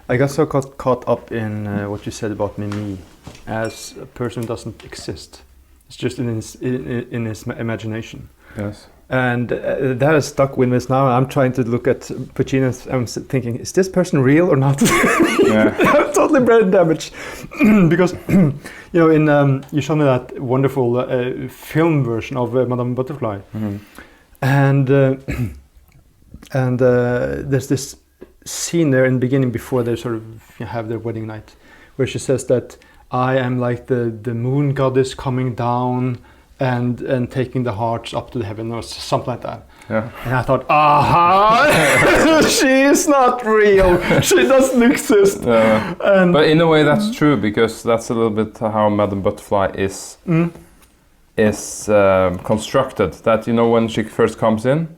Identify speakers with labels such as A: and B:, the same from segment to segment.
A: I got so caught up in what you said about Mimi as a person who doesn't exist. It's just in his imagination.
B: Yes.
A: And that has stuck with me now. I'm trying to look at Puccini and I'm thinking, is this person real or not?
B: Yeah.
A: I'm totally brain damaged. Because, you showed me that wonderful film version of Madame Butterfly.
B: Mm-hmm.
A: And there's this scene there in the beginning before they sort of have their wedding night, where she says that I am like the moon goddess coming down and taking the hearts up to the heaven or something like that.
B: Yeah.
A: And I thought, she is not real. She doesn't exist.
B: But in a way that's true, because that's a little bit how Madame Butterfly is constructed. That, when she first comes in,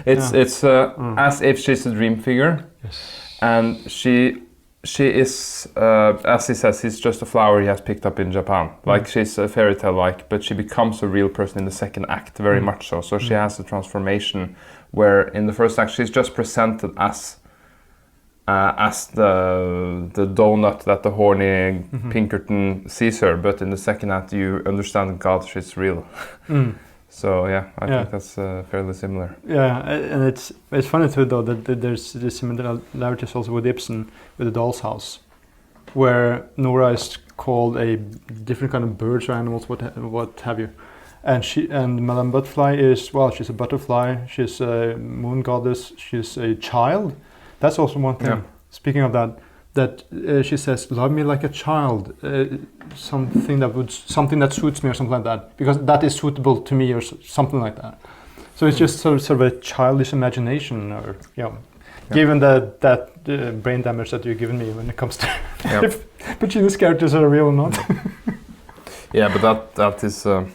B: it's as if she's a dream figure.
A: Yes.
B: And she is, as he says, he's just a flower he has picked up in Japan. Like she's a fairy tale but she becomes a real person in the second act, very much so. So she has a transformation where in the first act she's just presented as the donut that the horny Pinkerton sees her, but in the second act you understand, God, she's real. So I think that's fairly similar. Yeah,
A: and it's funny too though that there's this similarities also with Ibsen with The Doll's House, where Nora is called a different kind of birds or animals, what have you, and Madame Butterfly is, well, she's a butterfly, she's a moon goddess, she's a child. That's also one thing. Yeah. Speaking of that she says, "Love me like a child," something that suits me or something like that, because that is suitable to me or something like that. So it's just sort of a childish imagination, or given that brain damage that you've given me when it comes to if Puccini's characters are real or not.
B: Yeah, but that is a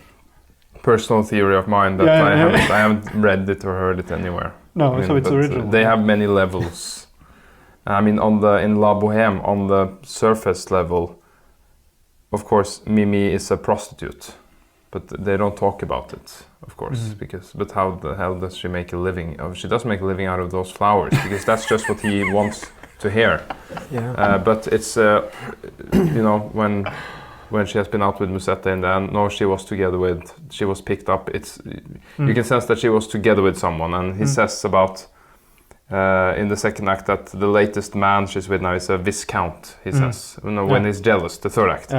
B: personal theory of mine that I haven't read it or heard it anywhere.
A: No, so it's original.
B: They have many levels. I mean, in La Bohème, on the surface level, of course, Mimi is a prostitute, but they don't talk about it, of course, but how the hell does she make a living? She does make a living out of those flowers, because that's just what he wants to hear. Yeah. But it's, when she has been out with Musetta and then she was picked up. You can sense that she was together with someone, and he says about in the second act that the latest man she's with now is a viscount. He says when he's jealous, the third act,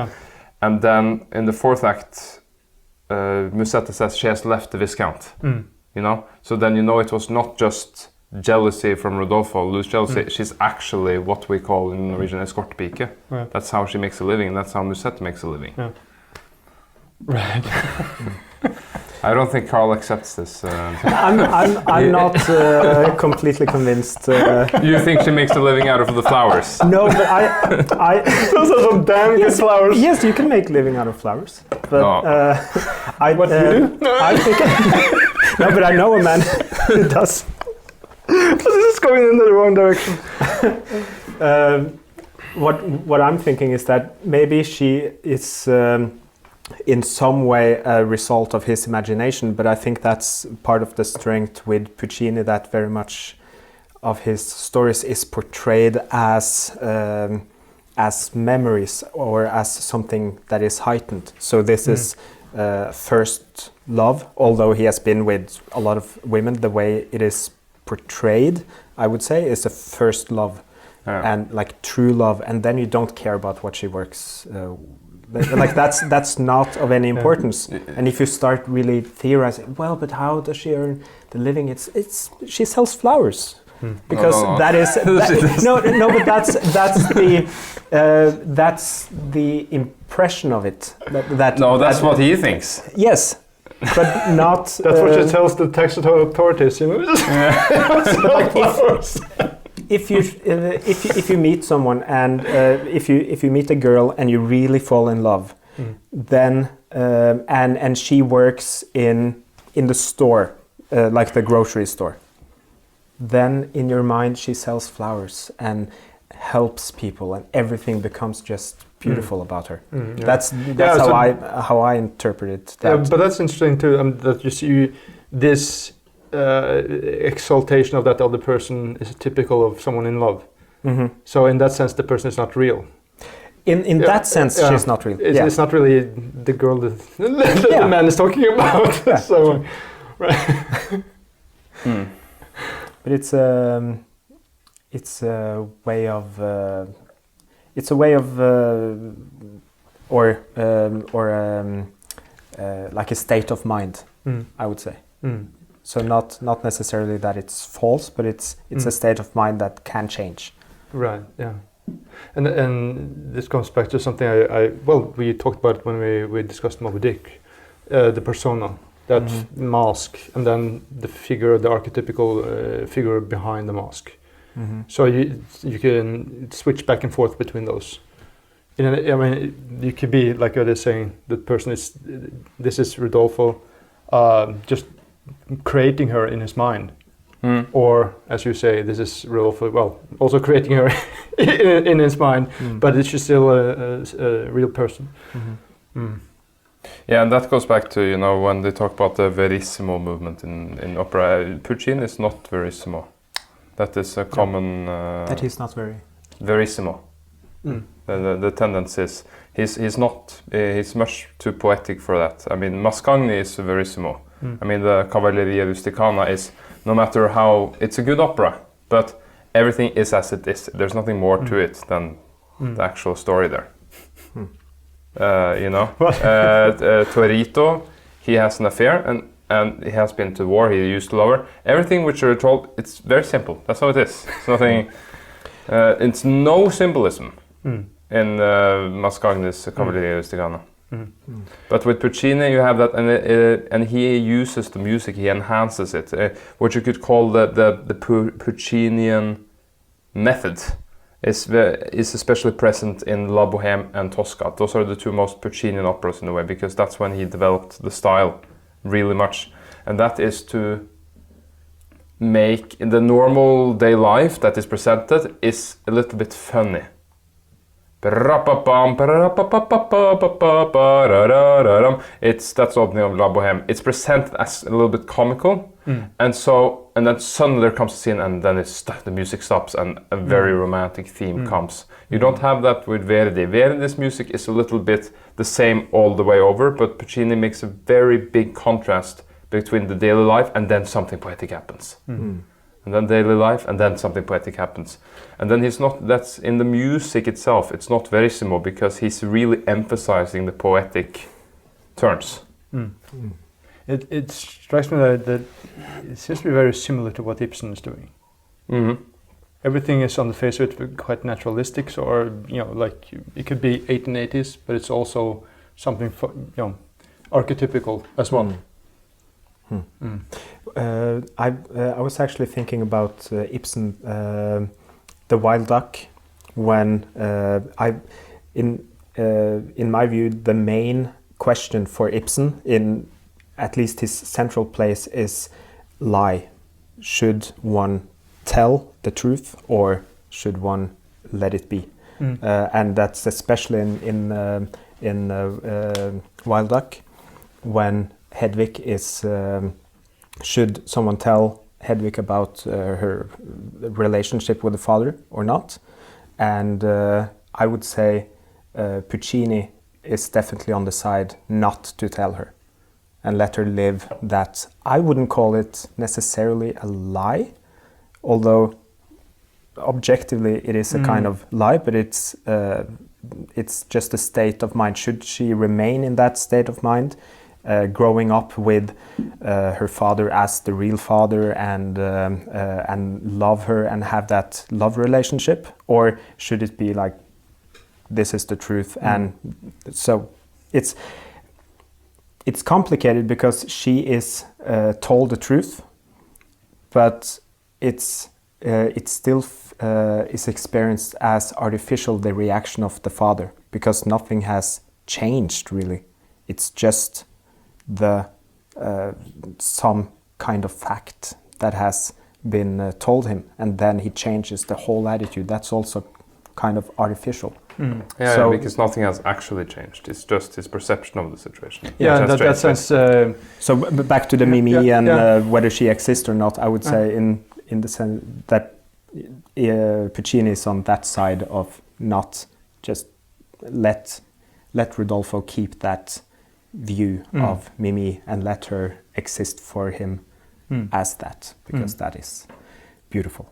B: and then in the fourth act, Musetta says she has left the viscount. So then it was not just jealousy from Rodolfo, loose jealousy. She's actually what we call in Norwegian escortpike. Right. That's how she makes a living, and that's how Musette makes a living. Yeah.
A: Right.
B: I don't think Carl accepts this.
C: I'm not completely convinced.
B: You think she makes a living out of the flowers?
C: No, but I
A: those are some damn good flowers.
C: Yes, you can make living out of flowers. But
A: what do you do?
C: I think no, but I know a man who does.
A: This is going in the wrong direction.
C: What I'm thinking is that maybe she is in some way a result of his imagination, but I think that's part of the strength with Puccini, that very much of his stories is portrayed as memories or as something that is heightened. So this is first love, although he has been with a lot of women, the way it is portrayed, I would say, is a first love, and like true love, and then you don't care about what she works. Like that's not of any importance. And if you start really theorizing, well, but how does she earn the living? It's she sells flowers. Because that is but that's the impression of it.
B: That's what he thinks.
C: Yes. But not.
A: That's what she tells the tax authorities,
C: If you meet someone and if you meet a girl and you really fall in love, then and she works in the store, like the grocery store, then in your mind she sells flowers and helps people, and everything becomes just beautiful about her. That's
A: how
C: I interpret it.
A: Yeah, but that's interesting too. That you see this exaltation of that other person is typical of someone in love.
C: Mm-hmm.
A: So in that sense, the person is not real.
C: In that sense, she's not real.
A: It's not really the girl that the man is talking about.
C: Yeah,
A: So, right.
C: But it's a way of like a state of mind, I would say. So not necessarily that it's false, but it's a state of mind that can change.
A: Right. Yeah. And this comes back to something we talked about it when we discussed Moby Dick, the persona, that mask, and then the figure, the archetypical figure behind the mask. So you can switch back and forth between those. I mean, you could be like Öde saying, this is Rodolfo, just creating her in his mind. Or, as you say, this is Rodolfo, also creating her in his mind, but it's just still a real person.
B: Yeah, and that goes back to, when they talk about the verissimo movement in opera. Puccini is not verissimo. That is a common...
C: that he's not very...
B: Verissimo. The tendency is, he's much too poetic for that. I mean, Mascagni is verissimo. I mean, the Cavalleria Rusticana is, no matter how, it's a good opera, but everything is as it is. There's nothing more to it than the actual story there. Torito, he has an affair and he has been to war, he used to love her. Everything which you're told, it's very simple. That's how it is. It's nothing, it's no symbolism in Mascagni's Cavalleria Rusticana. But with Puccini you have that, and he uses the music, he enhances it. What you could call the Puccinian method is especially present in La Bohème and Tosca. Those are the two most Puccinian operas in a way, because that's when he developed the style really much. And that is to make the normal day life that is presented is a little bit funny. That's the opening of La Bohème. It's presented as a little bit comical, and then suddenly there comes a scene, and then the music stops, and a very romantic theme comes. You don't have that with Verdi. Verdi's music is a little bit the same all the way over, but Puccini makes a very big contrast between the daily life and then something poetic happens. And then daily life, and then something poetic happens. And then that's in the music itself, it's not verissimo, because he's really emphasizing the poetic turns.
A: It strikes me that it seems to be very similar to what Ibsen is doing. Everything is on the face of it quite naturalistic, or like it could be 1880s, but it's also something archetypical as well.
C: I was actually thinking about Ibsen, The Wild Duck, when in my view the main question for Ibsen, in at least his central place, is lie. Should one tell the truth, or should one let it be? And that's especially in Wild Duck, when Hedvig is, should someone tell Hedvig about her relationship with the father or not? And I would say Puccini is definitely on the side not to tell her and let her live that. I wouldn't call it necessarily a lie, although objectively it is a kind of lie, but it's just a state of mind. Should she remain in that state of mind, growing up with her father as the real father, and love her and have that love relationship, or should it be like, this is the truth? And so it's complicated, because she is told the truth, but it's still is experienced as artificial, the reaction of the father, because nothing has changed really. It's just some kind of fact that has been told him, and then he changes the whole attitude. That's also kind of artificial.
B: Yeah,
C: So-
B: because nothing has actually changed. It's just his perception of the situation.
A: Yeah,
B: which has
A: that
B: changed.
A: sense.
C: So back to the Mimi
A: yeah,
C: and
A: yeah.
C: whether she exists or not, I would say in the sense that Puccini is on that side of not just let Rodolfo keep that view of Mimi and let her exist for him as that, because that is beautiful.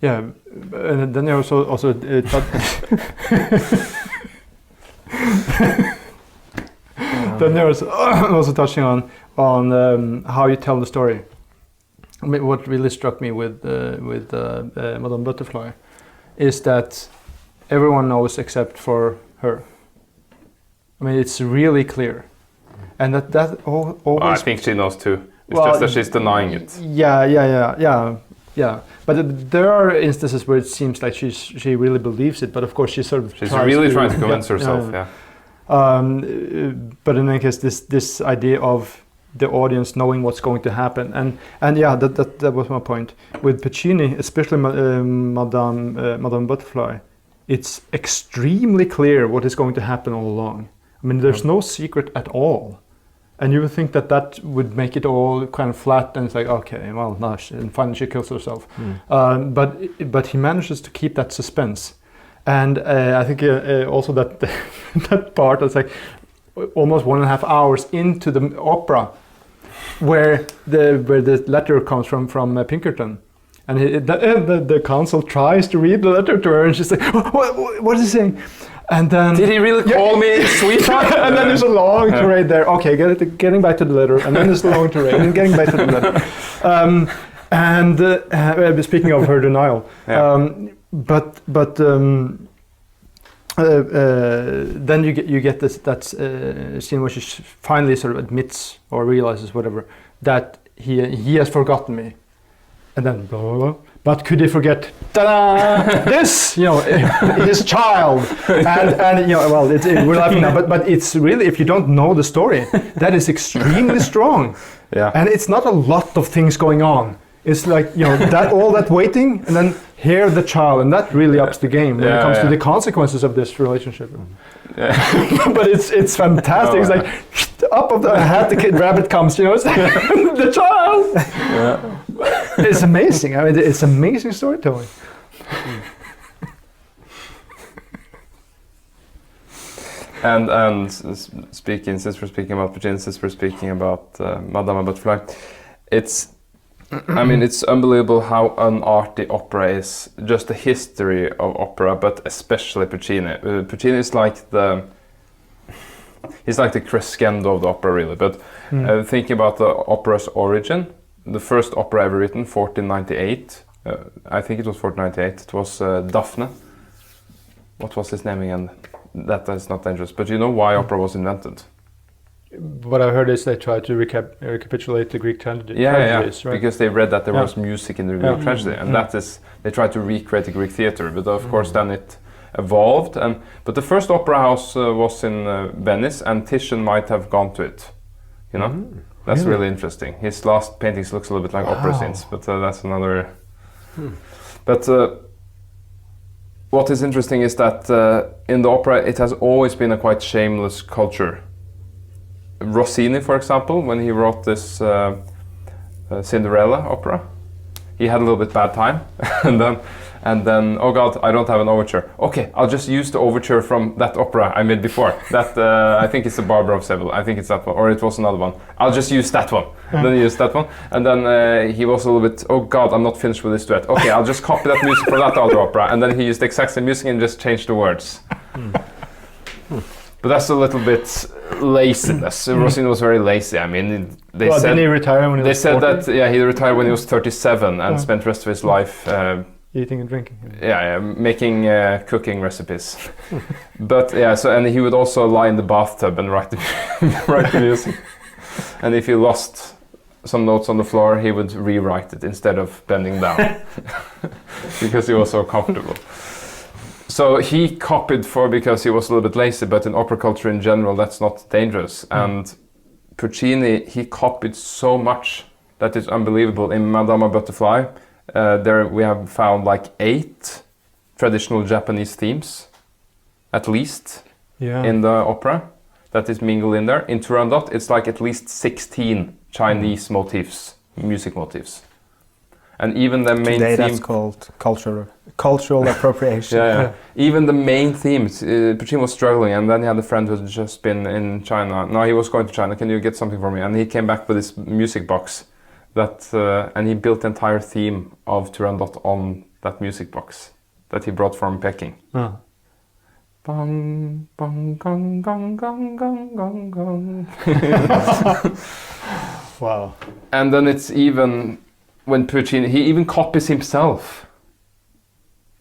A: Yeah, and then there also then there was also touching on how you tell the story. I mean, what really struck me with Madame Butterfly is that everyone knows except for her. I mean, it's really clear, and that always.
B: I think she knows too. It's just that she's denying it.
A: Yeah. But there are instances where it seems like she really believes it, but of course she's
B: Trying to convince herself. Yeah.
A: But in any case, this idea of the audience knowing what's going to happen, and yeah, that was my point with Puccini, especially Madame Butterfly. It's extremely clear what is going to happen all along. I mean, there's no secret at all. And you would think that would make it all kind of flat, and it's like, okay, well, no, and finally she kills herself. But he manages to keep that suspense, and I think also that that part is like almost 1.5 hours into the opera, where the letter comes from Pinkerton, and the consul tries to read the letter to her, and she's like, what is he saying? And then
B: Did he really call me sweetheart?
A: and then there's a long tirade there. Okay, getting back to the letter, and then there's a long tirade, and getting back to the letter. Speaking of her denial, then you get that scene where she finally sort of admits or realizes whatever that he has forgotten me, and then blah blah blah. But could he forget this? His child, and well, we're laughing now, but it's really, if you don't know the story, that is extremely strong.
B: Yeah.
A: And it's not a lot of things going on. It's like that all that waiting, and then here the child, and that really ups the game when it comes to the consequences of this relationship. Yeah. But it's fantastic. It's like up of the hat, the rabbit comes. It's like, the child. Yeah. It's amazing. I mean, it's amazing storytelling.
B: And since we're speaking about Puccini, since we're speaking about Madame Butterfly, it's unbelievable how unarty opera is. Just the history of opera, but especially Puccini. Puccini is he's like the crescendo of the opera, really. But thinking about the opera's origin, the first opera ever written, 1498. I think it was 1498. It was Daphne. What was his name again? That is not dangerous. But you know why opera was invented?
A: What I heard is they tried to recapitulate the Greek tragedies, right?
B: Because they read that there was music in the Greek tragedy, and that is, they tried to recreate the Greek theater. But of course, then it evolved. But the first opera house was in Venice, and Titian might have gone to it. That's really interesting. His last paintings looks a little bit like opera scenes, but that's another. But what is interesting is that in the opera, it has always been a quite shameless culture. Rossini, for example, when he wrote this Cinderella opera, he had a little bit bad time, and then oh god, I don't have an overture. Okay, I'll just use the overture from that opera I made before. That I think it's the Barber of Seville. I think it's that one, or it was another one. I'll just use that one. Then he used that one, and then he was a little bit. Oh god, I'm not finished with this duet. Okay, I'll just copy that music from that other opera, and then he used the exact same music and just changed the words. But that's a little bit laziness. Rossini was very lazy. I mean, they said.
A: Didn't he retire when he was 40?
B: They said that he retired when he was 37 and spent the rest of his life
A: eating and drinking.
B: Making cooking recipes. But and he would also lie in the bathtub and write the music. And if he lost some notes on the floor, he would rewrite it instead of bending down, because he was so comfortable. So he copied because he was a little bit lazy, but in opera culture in general, that's not dangerous. And Puccini, he copied so much that is unbelievable. In Madame Butterfly, there we have found like 8 traditional Japanese themes, at least,
A: Yeah.
B: in the opera that is mingled in there. In Turandot, it's like at least 16 Chinese motifs, music motifs. And even the main
C: Today
B: theme...
C: that's called cultural appropriation.
B: Yeah. Even the main themes, Puccini was struggling, and then he had a friend who had just been in China. No, he was going to China. Can you get something for me? And he came back with this music box, and he built the entire theme of Turandot on that music box that he brought from Peking. Bang, bang, gong, gong, gong, gong, gong, gong.
A: Wow.
B: And then it's even when Puccini, he even copies himself.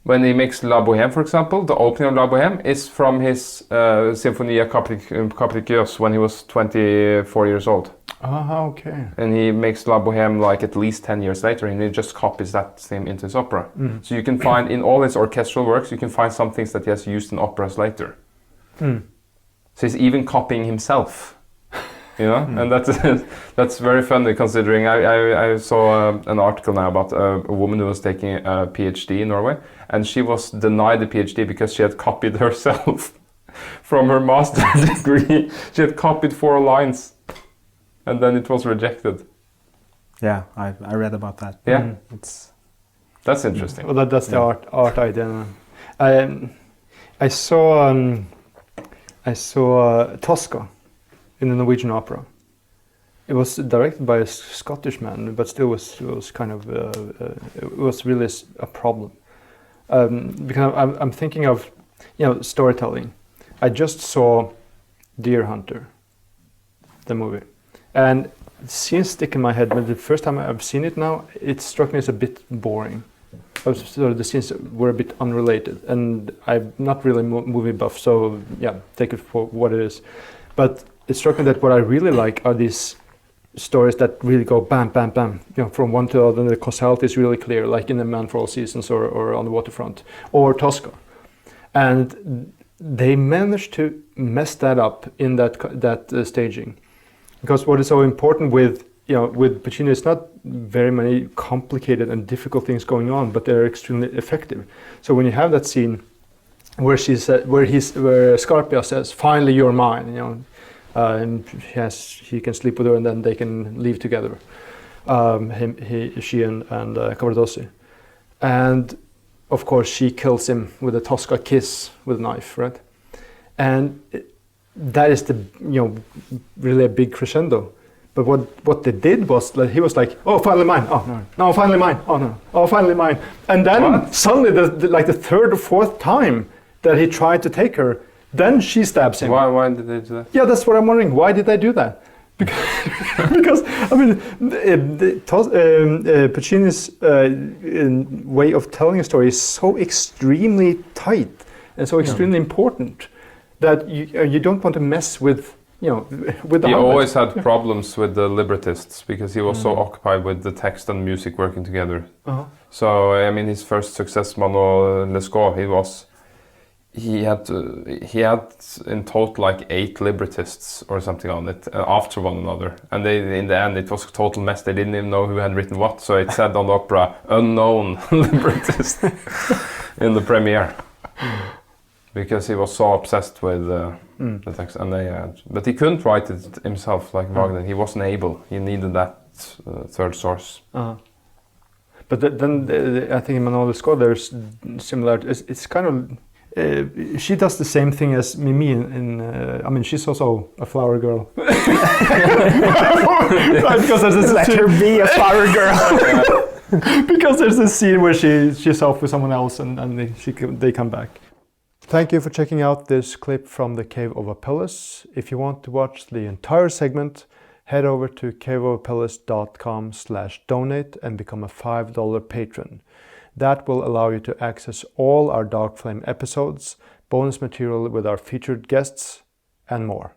B: When he makes La Bohème, for example, the opening of La Bohème is from his Sinfonia Capricieuse when he was 24 years old.
A: Okay.
B: And he makes La Bohème like at least 10 years later, and he just copies that theme into his opera. So you can find, in all his orchestral works, you can find some things that he has used in operas later. So he's even copying himself. You know, and that's very funny considering I saw an article now about a woman who was taking a PhD in Norway, and she was denied the PhD because she had copied herself from her master's degree. She had copied 4 lines, and then it was rejected.
C: Yeah, I read about that.
B: Yeah, that's interesting.
A: Well, that's the art idea. I saw Tosca in the Norwegian opera. It was directed by a Scottish man, but still was kind of it was really a problem. Because I'm thinking of, storytelling. I just saw Deer Hunter, the movie, and scenes stick in my head. But the first time I've seen it now, it struck me as a bit boring. So the scenes were a bit unrelated, and I'm not really movie buff, so yeah, take it for what it is. But it struck me that what I really like are these stories that really go bam, bam, bam, from one to the other, and the causality is really clear, like in The Man for All Seasons or On the Waterfront, or Tosca. And they managed to mess that up in that staging. Because what is so important with Puccini, it's not very many complicated and difficult things going on, but they're extremely effective. So when you have that scene where where Scarpia says, "Finally, you're mine," and he can sleep with her, and then they can leave together. She and Cavaradossi, and of course she kills him with a Tosca kiss with a knife, right? And that is really a big crescendo. But what they did was that he was like, "Oh, finally mine! Oh no, finally mine! Oh no! Oh, finally mine!" And then suddenly, the third or fourth time that he tried to take her, then she stabs him.
B: Why did they do that?
A: Yeah, that's what I'm wondering. Why did they do that? Because I mean, Puccini's way of telling a story is so extremely tight and so extremely important that you don't want to mess with with the.
B: He always had problems with the librettists because he was so occupied with the text and music working together. So I mean, his first success, Mano Lescaut, he had in total like 8 librettists or something on it after one another, and in the end it was a total mess. They didn't even know who had written what, so it said on the opera "unknown librettist" in the premiere because he was so obsessed with the text. And but he couldn't write it himself like Wagner. He wasn't able. He needed that third source.
A: But then I think in Manuel Lescaut there's similar. It's kind of. She does the same thing as Mimi I mean, she's also a flower girl. Right, because there's this
C: Let her be a flower girl.
A: Because there's this scene where she's off with someone else and they come back. Thank you for checking out this clip from the Cave of Apelles. If you want to watch the entire segment, head over to caveofapelles.com/donate and become a $5 patron. That will allow you to access all our Dark Flame episodes, bonus material with our featured guests, and more.